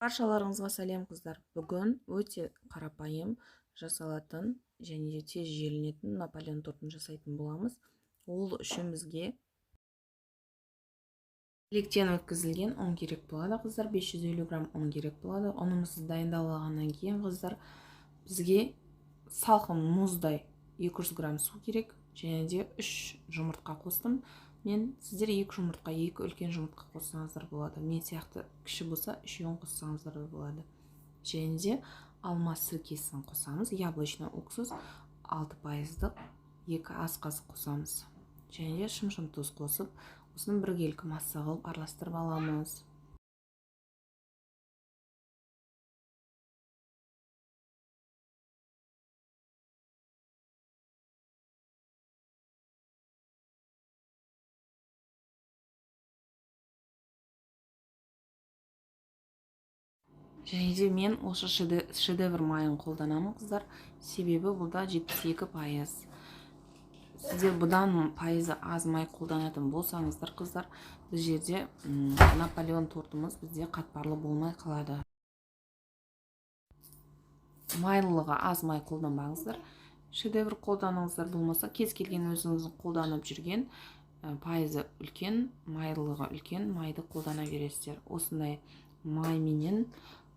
Баршаларыңызға сәлем қыздар. Бүгін өте қарапайым жасалатын және де тез желінетін Наполеон тортын жасайтын боламыз. Ол үшін бізге електен өткізілген ұн керек болады қыздар. 550 грамм ұн керек болады. Ұнымыз дайындалғаннан кейін қыздар бізге салқын мұздай 200 грамм су керек және де 3 жұмыртқа қостым. Мен сіздер 2 жұмыртқа, 2 үлкен жұмыртқа қоссаңыздар болады. Мен сияқты кіші болса 3-ін қоссаңыздар болады. Және де алма сіркесін қосамыз. Яблочный уксус 6%-дық 2 ас қасық қосамыз. Және де шым-шым тұз қосып, осыны біркелкі масса қылып араластырып аламыз. Және де мен осы шедевр майын қолданамын қыздар. Себебі бұлда 72%. Сіздер бұдан пайызы аз май қолданатын болсаңыздар қыздар, бұл жерде Наполеон тортымыз бізде қатпарлы болмай қалады. Майлылығы аз май қолданбаңыздар. Шедевр қолданыңыздар, болмаса кез келген өзіңіздің қолданып жүрген пайызы үлкен, майлылығы үлкен майды қолдана бересіздер. Осындай майменен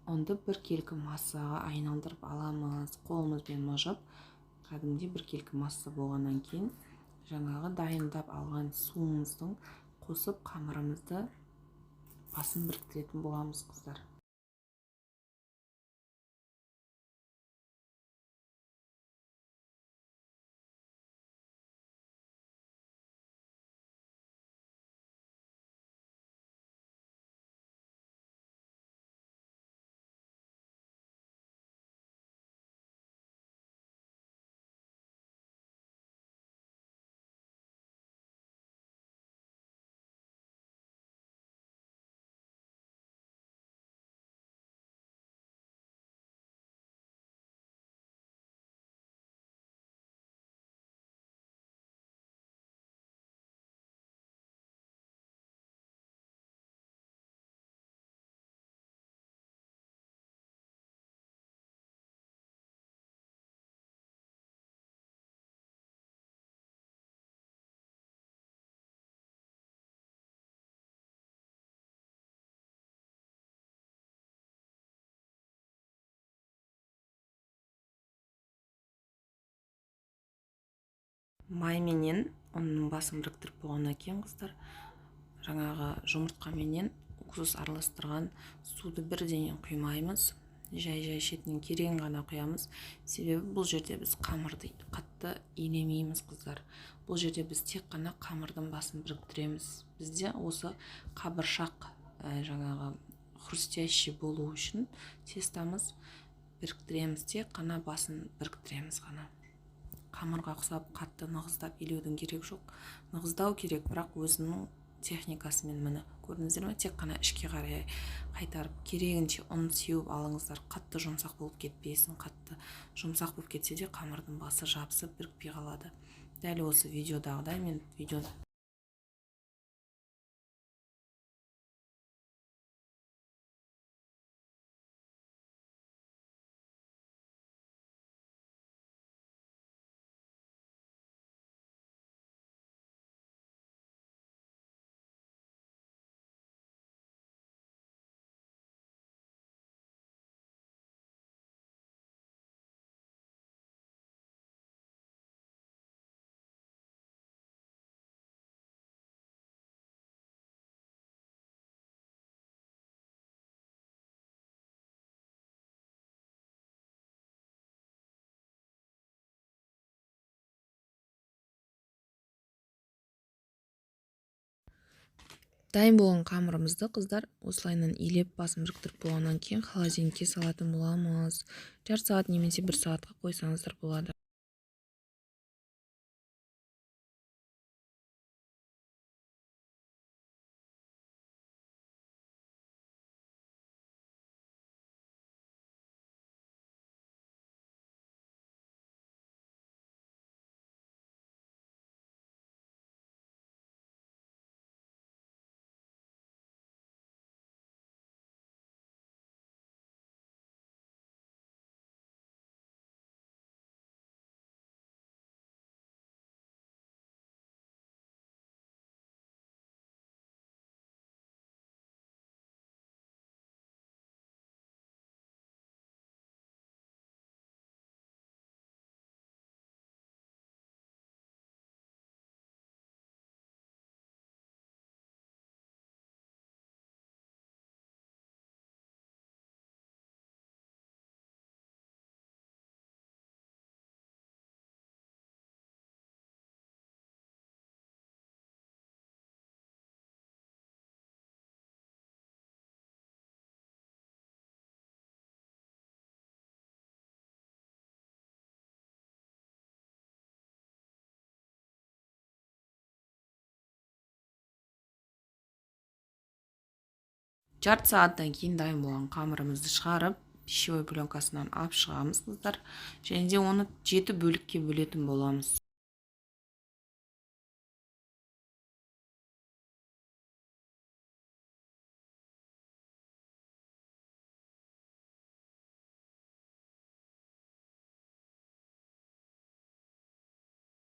онды біркелкі массаға айналдырып аламыз. Қолымызбен мыжып, кәдімгідей біркелкі масса болғаннан кейін жаңағы дайындап алған суымыздың қосып қамырымызды басын біріктіретін боламыз қыздар. Майменен оның басын біріктіріп болғаннан кейін қыздар, жаңағы жұмыртқаменен уксус араластырған суды бірден құймаймыз. Жай шетінен керегін ғана құямыз. Себебі бұл жерде біз қамырды қатты илемейміз қыздар. Бұл жерде біз тек қана қамырдың басын біріктіреміз. Бізде осы қабыршақ жаңағы хрустящий болу үшін тестамыз біріктіреміз, тек қана басын біріктіреміз ғана. Қамырға ұқсап қатты нығыздап илеудің керек жоқ. Нығыздау керек, бірақ өзінің техникасымен міне көрдіңіздер ме? Тек қана ішке қарай қайтарып, керегінше ұн сеуіп алыңыздар. Қатты жұмсақ болып кетпесін. Қатты жұмсақ болып кетсе де қамырдың басы жабысып бірікпей қалады. Дәл осы видеодағыдай мен дайын болған қамырымызды қыздар осылайынан илеп басын біріктіріп болғаннан кейін холодильникке салатын боламыз. Жарты сағат немесе 1 сағатқа қойсаңыздар болады. Жарты сааттан кийин дайын болгон камырыбызды чыгарып, пищевой пленкасынан алып чыгабыз кыздар. Және де оны 7 бөлүккө бөлөтүн болобуз.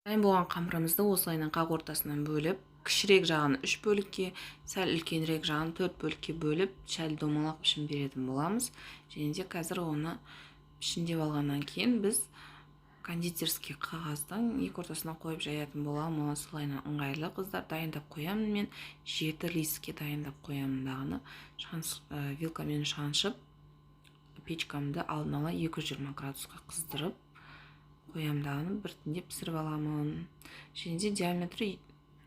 Дайын болгон камырыбызды осылайынан как ортасынан бөлүп, кичирээк жагын 3 бөлүккө, сәл үлкенирээк жагын 4 бөлүккө бөлүп, чайлы домалак пишим беретін боламыз. Және де қазір оны пишимдеп алгандан кийин биз кондитерский кагаздын эки ортосуна коюп жаятын болам. Осылайынан ыңгайлуу кыздар. Дайындап коям мен. 7 листке дайындап коям дагы. Вилка менен шаншып, печкамды алдын ала 220 градуска кыздырып коям дагы, биртиндеп писирип аламын. Және де диаметри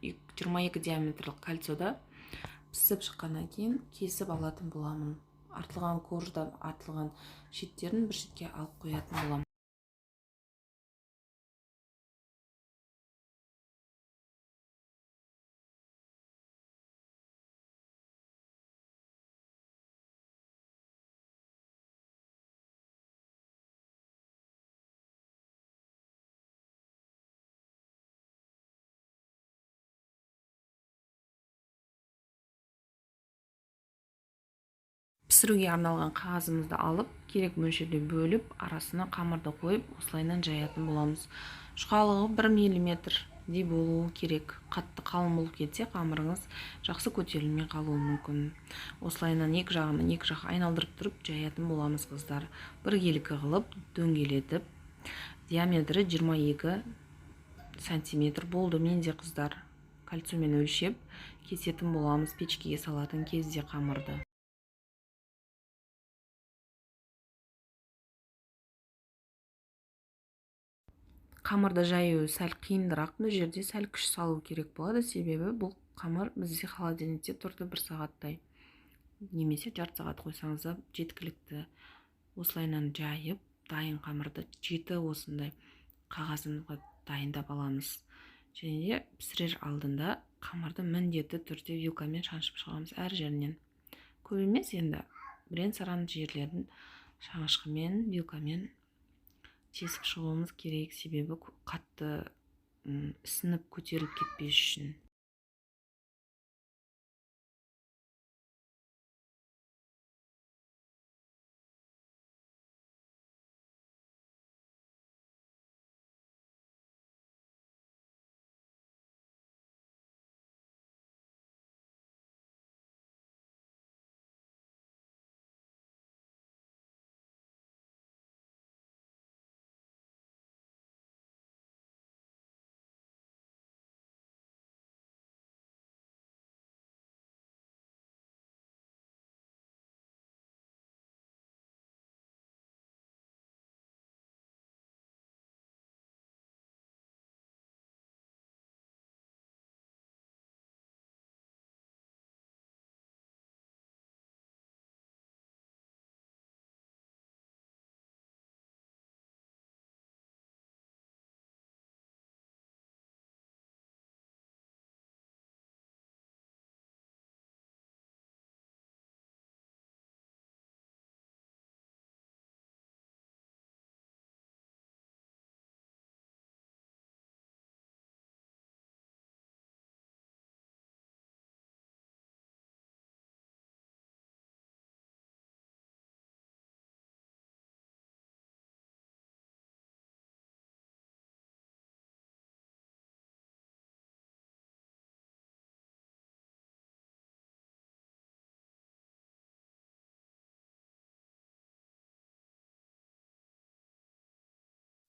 22 диаметрлик кольцодо пісіп шыққаннан кейін кесіп алатын боламын. Артылған кожадан артылған шеттерін бір шетке алып қоятын боламын. Пісіруге арналған қағазымызды алып, керек мөлшерде бөліп, арасына қамырды қойып, осылайынан жаятын боламыз. Жұқалығы 1 мм болуы керек. Қатты қалың болып кетсе, қамырыңыз жақсы көтерілмей қалуы мүмкін. Осылайынан екі жағынан екі жақ айналдырып тұрып жаятын боламыз қыздар. Біркелкі қылып дөңгелетіп, диаметрі 22 сантиметр болды менде қыздар. Кольцомен өлшеп кесетін боламыз печкеге салатын кезде қамырды. Қамырды жаю сәл қиындырақ, бұл жерде сәл күш салу керек болады, себебі бұл қамыр бізде холодильникте тұрды 1 сағаттай. Немесе жарты сағат қойсаңыз да жеткілікті. Осылайынан жайып, дайын қамырды 7 осындай қағазымызға дайындап аламыз. Және де пісірер алдында қамырды міндетті түрде вилкамен шаншып шығамыз әр жерінен. Көп емес, енді бірен-саран жерлерін шанышқымен, вилкамен кесіп шығуымыз керек, себебі қатты ісініп көтеріліп кетпес үшін.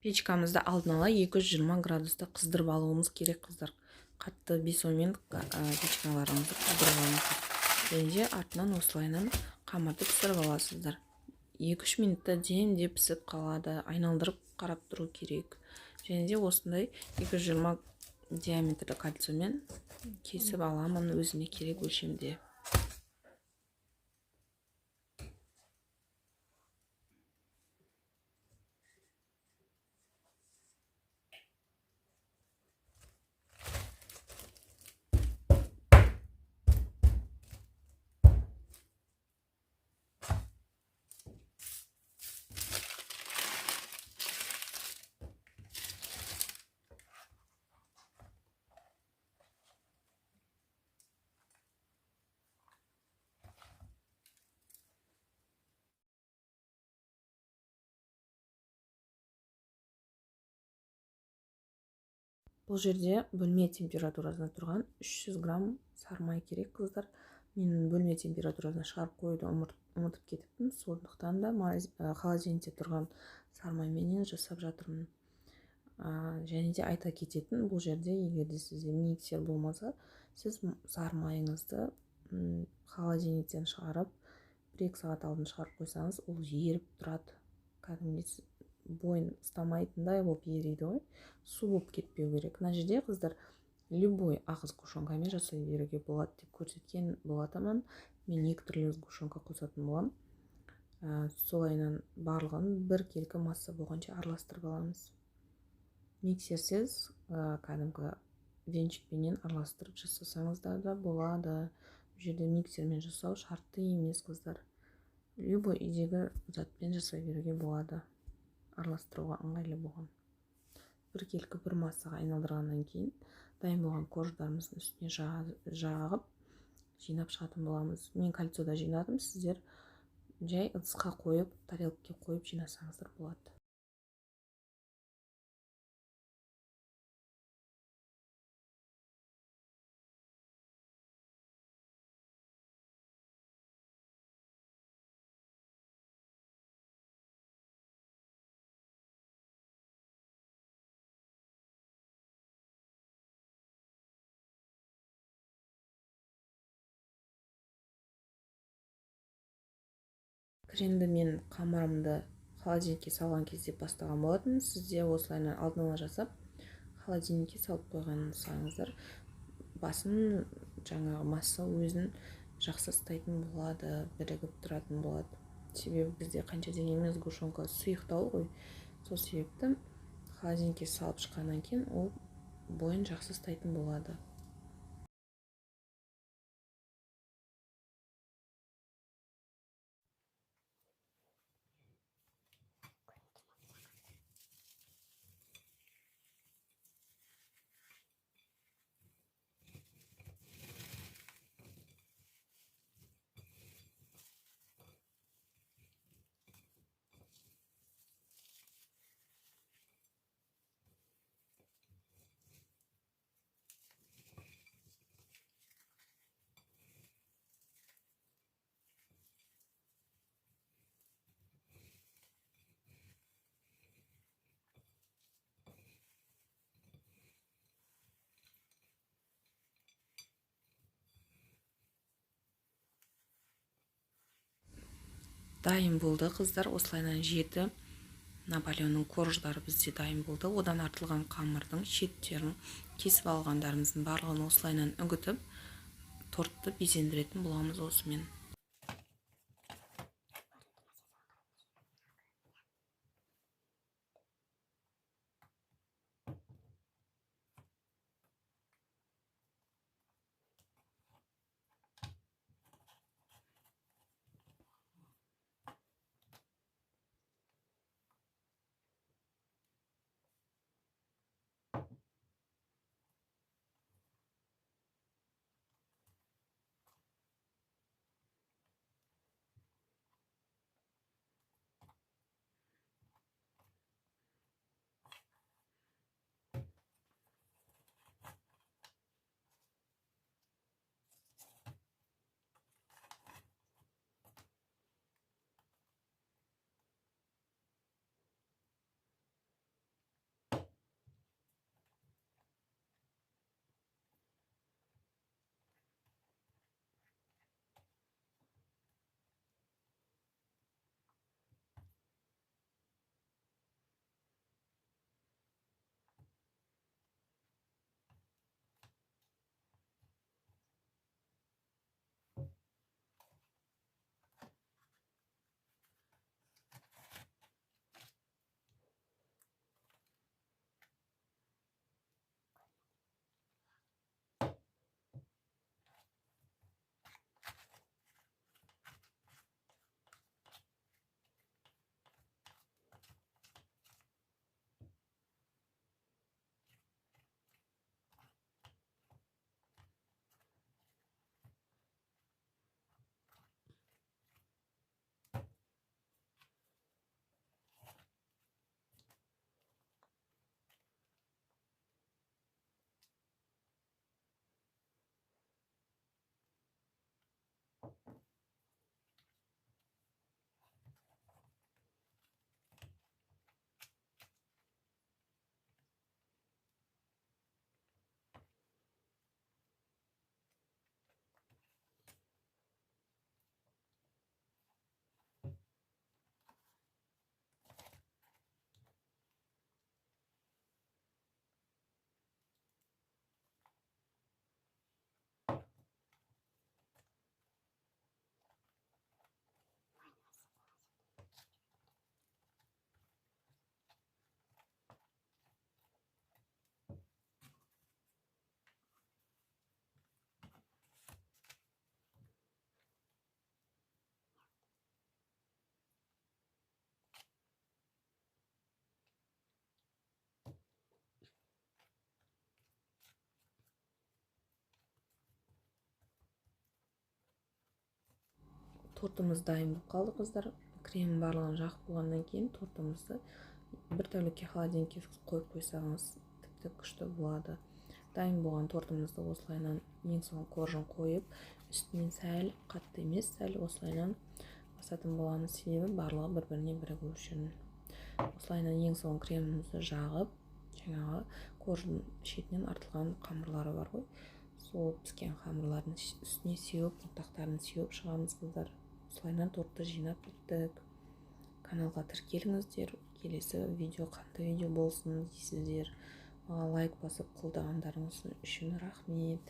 Печкамызды алдын ала 220 градуста қыздырып алуымыз керек қыздар. Қатты бесонмен печкаларыңызды қыздырып алыңыз. Және де артынан осылайынан қамырды пісіріп аласыздар. 2-3 минутта демде пісіп қалады. Айналдырып қарап тұру керек. Және де осындай 220 диаметрлі кольцомен кесіп аламын өзіме керек өлшемде. Бұл жерде бөлме температурасында тұрған 300 грамм сары май керек, қыздар. Мен бөлме температурасына шығарып қоюды ұмытып кетіппін, сондықтан да холодильникте тұрған сары майменен жасап жатырмын. Және де айта кететін, бұл жерде егер де сізде миксер болмаса, сіз сары майыңызды холодильниктен шығарып 1-2 сағат алдын шығарып қойсаңыз, ол еріп тұрады. Кәдімгідей бойын ұстамайтындай болып ериді ғой. Су болып кетпеу керек. Мына жерде, қыздар, любой ағыз сгущенкамен жасай беруге болады деп көрсеткен болатынмын. Мен 2 түрлі сгущенка қосатын боламын. Солайынан барлығын бір келкі масса болғанша араластырып аламыз. Миксерсіз кәдімгі венчикпенен араластырып жасасаңыз да болады. Бұл жерде миксермен жасау шартты емес, қыздар. Любой үйдегі затпен жасай беруге болады. Араластыруға ыңғайлы болған. Бір келкі бір массаға айналдырғаннан кейін дайын болған корждарымыздың үстіне жағып жинап шығатын боламыз. Мен кольцода жинадым, сіздер жай ыдысқа қойып, тарелкаға қойып жинасаңыздар болады. Кремді мен қамырымды холодильникке салған кезде бастаған болатын. Сізде осылайынан алдын ала жасап, холодильникке салып қойғансаңыздар, басын жаңағы масса өзін жақсы ұстайтын болады, бірігіп тұратын болады. Себебі бізде қанша дегенмен сгущенка сұйықтау ғой. Сол себепті холодильникке салып шыққаннан кейін ол бойын жақсы ұстайтын болады. Дайын болды, қыздар. Осылайынан 7 Наполеонның корждары бізде дайын болды. Одан артылған қамырдың шеттерін кесіп алғандарымыздың барлығын осылайынан үгітіп, тортты безендіретін боламыз осымен. Тортымыз дайын болып қалды қыздар. Крем барлығын жағып болғаннан кейін тортымызды бір тәулікке холодильникке қойып қойсаңыз тіпті күшті болады. Дайын болған тортымызды осылайынан ең соңғы коржын қойып, үстінен сәл қатты емес, сәл осылайынан басатын боламыз, себебі барлығы бір-біріне бірігу үшін. Осылайынан ең соңғы кремімізді жағып, жаңағы коржын шетінен артылған қамырлары бар ғой, сол піскен қамырлардың үстіне сеуіп, ұнтақтарын сеуіп шығамыз қыздар. Осылайынан тортты жинап біттік. Каналға тіркеліңіздер, келесі видео қандай видео болсын дейсіздер. Лайк басып қолдағандарыңыз үшін рахмет.